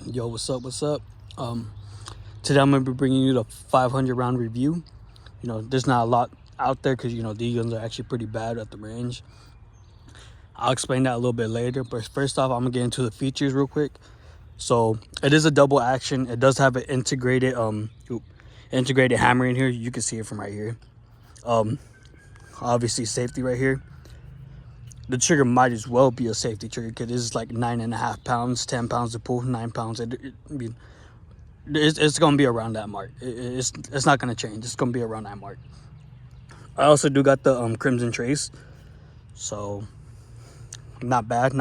Yo, what's up? Today I'm gonna be bringing you the 500 round review. There's not a lot out there because these guns are actually pretty bad at the range. I'll explain that a little bit later, but first off, I'm gonna get into the features real quick. So it is a double action. It does have an integrated hammer in here. You can see it from right here. Obviously safety right here. The trigger might as well be a safety trigger because this is like 9.5 pounds, 10 pounds to pull, 9 pounds. It's gonna be around that mark. It's not gonna change. It's gonna be around that mark. I also do got the crimson trace, so not bad.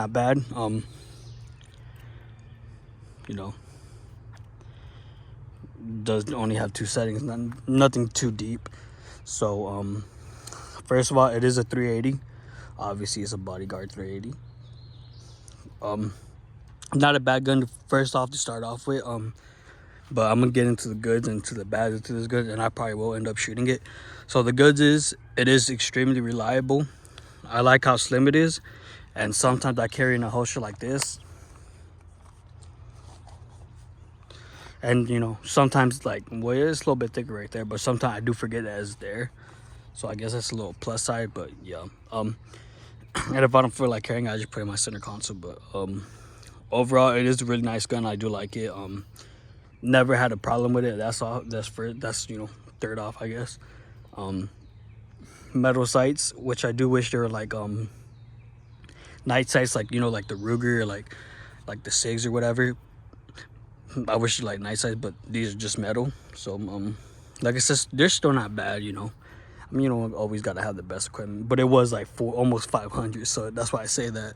Does only have 2 settings, nothing too deep. So first of all, it is a 380. Obviously it's a bodyguard 380. Not a bad gun first off to start off with. But I'm gonna get into the goods and to the bads into this good, and I probably will end up shooting it. So the goods is, it is extremely reliable. I like how slim it is, and sometimes I carry in a holster like this, and sometimes it's a little bit thicker right there, but sometimes I do forget that it's there. So I guess that's a little plus side, but yeah. And if I don't feel like carrying it, I just put it in my center console. But overall, it is a really nice gun. I do like it. Never had a problem with it. That's all. That's third off, I guess. Metal sights, which I do wish they were like night sights, like the Ruger, or like the SIGs or whatever. I wish they're like night sights, but these are just metal. So like I said, they're still not bad. I mean, you don't always gotta have the best equipment, but it was like almost 500, so that's why I say that.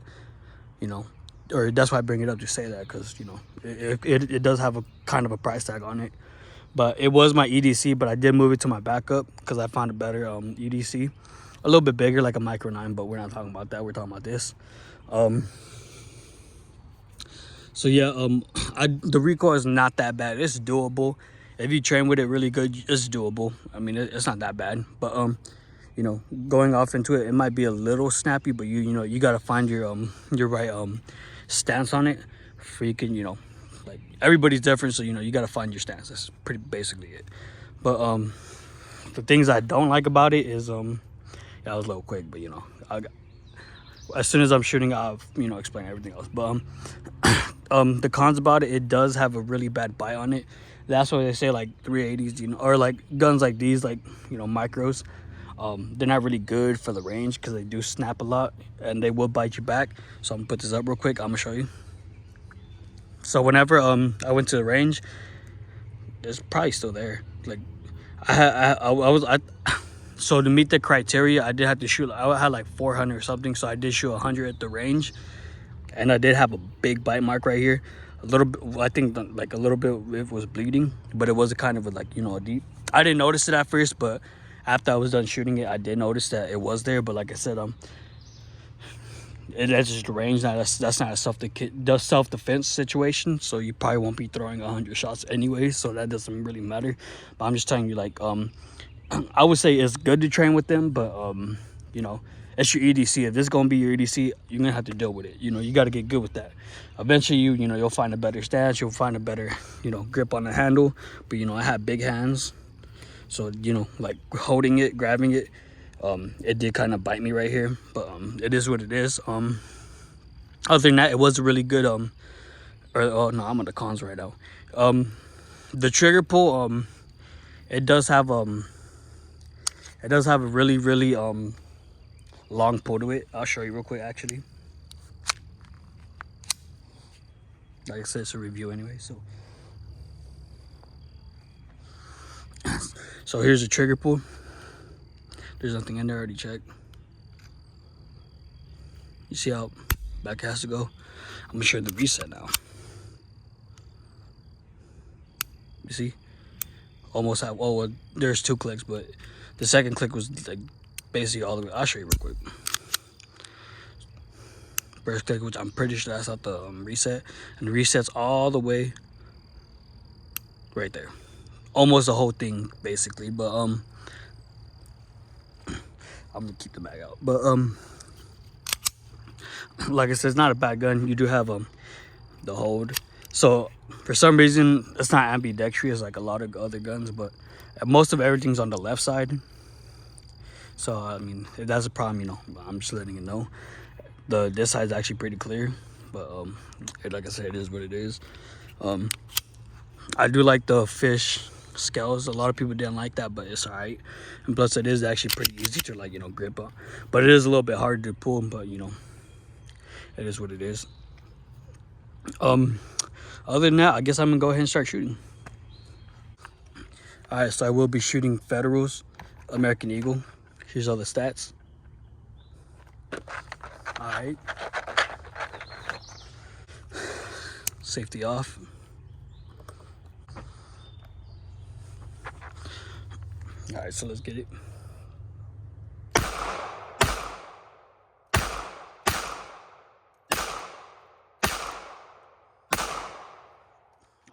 Or that's why I bring it up to say that, because it does have a kind of a price tag on it. But it was my EDC, but I did move it to my backup because I found a better EDC, a little bit bigger, like a micro 9, but we're not talking about that. We're talking about this. So yeah, the recoil is not that bad. It's doable if you train with it really good. It's doable. I mean, it's not that bad, but going off into it, it might be a little snappy, but you got to find your right stance on it for you can like, everybody's different, so you got to find your stance. That's pretty basically it. But the things I don't like about it is yeah, I was a little quick, but as soon as I'm shooting, I'll explain everything else. But the cons about it does have a really bad bite on it. That's why they say like 380s, or like guns like these, like micros, they're not really good for the range because they do snap a lot and they will bite you back. So I'm gonna put this up real quick. I'm gonna show you. So whenever I went to the range, it's probably still there. Like so to meet the criteria, I did have to shoot. I had like 400 or something, so I did shoot 100 at the range, and I did have a big bite mark right here. A little bit, I think like a little bit it was bleeding, but it was a kind of a deep. I didn't notice it at first, but after I was done shooting it, I did notice that it was there. But like I said, that's just the range. Now that's not a self-defense situation, so you probably won't be throwing 100 shots anyway, so that doesn't really matter. But I'm just telling you, like I would say it's good to train with them, but it's your EDC. If this is gonna be your EDC, you're gonna have to deal with it. You got to get good with that. Eventually, you'll find a better stance. You'll find a better grip on the handle. But I have big hands, so like holding it, grabbing it, it did kind of bite me right here. But it is what it is. Other than that, it was a really good no, I'm on the cons right now. The trigger pull, it does have a really long pull to it. I'll show you real quick, actually. Like I said, it's a review anyway, so here's the trigger pull. There's nothing in there, I already checked. You see how back has to go? I'm gonna show the reset now. You see? Almost have, oh, well, there's 2 clicks, but the second click was like basically all the way. I'll show you real quick. First click, which I'm pretty sure that's not the reset, and the reset's all the way right there, almost the whole thing basically. But I'm gonna keep the bag out. But like I said, it's not a bad gun. You do have the hold. So For some reason, it's not ambidextrous like a lot of other guns, but most of everything's on the left side. So I mean, if that's a problem, you know, I'm just letting you know. This side's actually pretty clear, but like I said, it is what it is. I do like the fish scales. A lot of people didn't like that, but it's all right. And plus, it is actually pretty easy to, like, you know, grip on. But it is a little bit hard to pull, but you know, it is what it is. Other than that, I guess I'm gonna go ahead and start shooting. All right, so I will be shooting Federals, American Eagle. Here's all the stats. All right. Safety off. All right, so let's get it.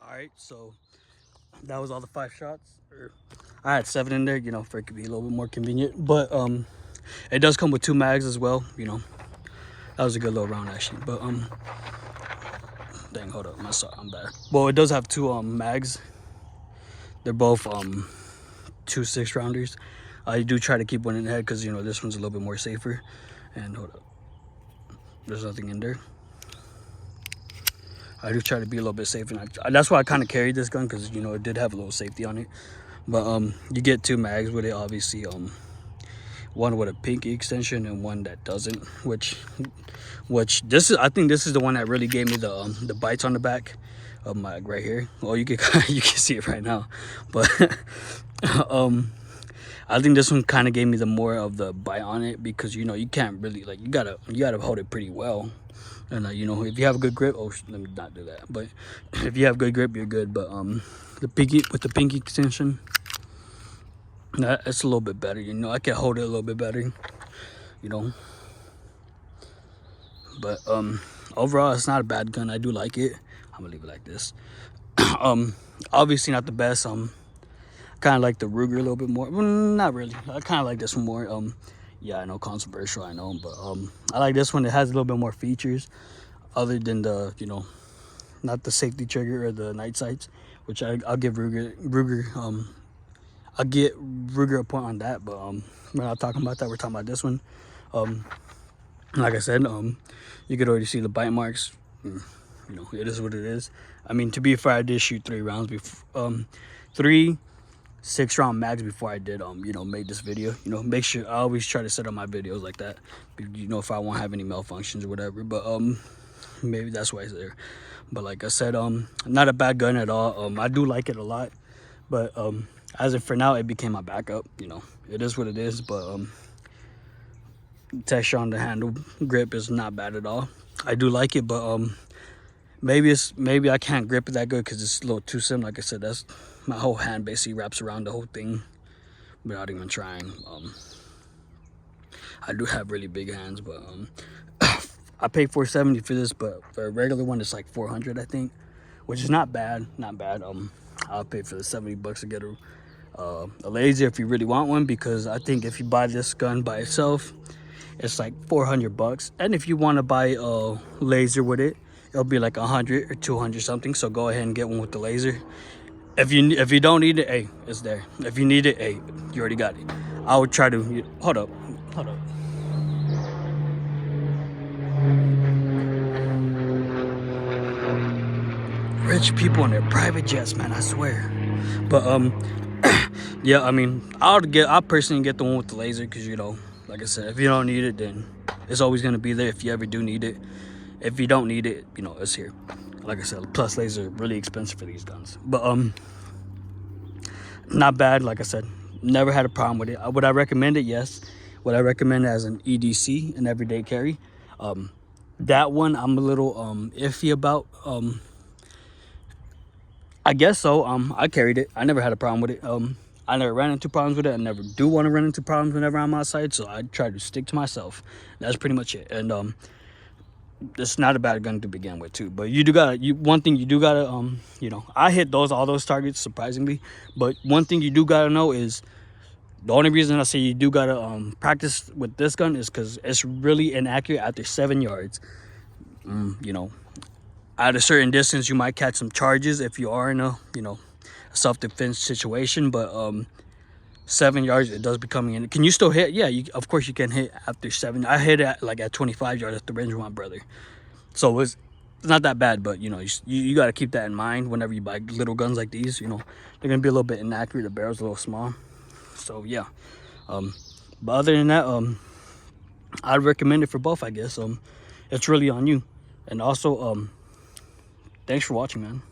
All right, so that was all the 5 shots. I had 7 in there, you know, for it could be a little bit more convenient. But it does come with 2 mags as well, you know. That was a good little round actually. But dang, hold up, I'm bad. Well, it does have 2 mags. They're both 2 6-rounders. I do try to keep one in the head because, you know, this one's a little bit more safer. And hold up, there's nothing in there. I do try to be a little bit safer. And that's why I kind of carried this gun, because, you know, it did have a little safety on it. But you get 2 mags with it, obviously. One with a pinky extension and one that doesn't. Which this is, I think this is the one that really gave me the bites on the back of my right here. Well, you can see it right now, but I think this one kind of gave me the more of the bite on it, because, you know, you can't really, like, you gotta hold it pretty well. And you know, if you have a good grip, oh, let me not do that. But if you have good grip, you're good. But the pinky extension, it's a little bit better. You know, I can hold it a little bit better. You know. But overall, it's not a bad gun. I do like it. I'm gonna leave it like this. Obviously not the best. Kind of like the Ruger a little bit more. Well, not really. I kind of like this one more. Yeah, I know, controversial, I know, but I like this one. It has a little bit more features other than the, you know, not the safety trigger or the night sights, which I'll give Ruger I'll get Ruger a point on that. But we're not talking about that. We're talking about this one. Like I said, you could already see the bite marks. You know, it is what it is. I mean, to be fair, I did shoot 3 rounds before, 3 6-round mags before I did you know, made this video. You know, make sure I always try to set up my videos like that, you know, if I won't have any malfunctions or whatever. But maybe that's why it's there. But like I said, not a bad gun at all. I do like it a lot, but as of for now, it became my backup. You know, it is what it is. But texture on the handle grip is not bad at all. I do like it, but maybe I can't grip it that good because it's a little too slim. Like I said, that's my whole hand basically wraps around the whole thing without even trying. I do have really big hands, but I paid $470 for this, but for a regular one, it's like $400, I think, which is not bad. Not bad. I'll pay for the $70 to get a laser if you really want one, because I think if you buy this gun by itself, it's like $400. And if you want to buy a laser with it, it'll be like 100 or 200 something. So go ahead and get one with the laser. If you don't need it, hey, it's there. If you need it, hey, you already got it. I would try to hold up. Rich people in their private jets, man, I swear. But yeah, I mean, I'll personally get the one with the laser, because, you know, like I said, if you don't need it, then it's always gonna be there if you ever do need it. If you don't need it, you know, it's here. Like I said, plus laser really expensive for these guns. But not bad. Like I said, never had a problem with it. Would I recommend it? Yes. Would I recommend it as an EDC, an everyday carry? That one I'm a little iffy about. I guess so. I carried it. I never had a problem with it. I never ran into problems with it. I never do want to run into problems whenever I'm outside, so I try to stick to myself. That's pretty much it. And it's not a bad gun to begin with too. But you do gotta, one thing you do gotta, you know, I hit all those targets surprisingly. But one thing you do gotta know is, the only reason I say you do gotta practice with this gun is because it's really inaccurate after 7 yards. You know, at a certain distance you might catch some charges if you are in a, you know, a self-defense situation. But 7 yards, it does becoming in. Can you still hit? Yeah, of course you can hit after 7. I hit at like at 25 yards at the range with my brother, so it's not that bad. But you know, you got to keep that in mind whenever you buy little guns like these. You know, they're gonna be a little bit inaccurate. The barrel's a little small, so yeah. But other than that, I'd recommend it for both, I guess. It's really on you. And also, thanks for watching, man.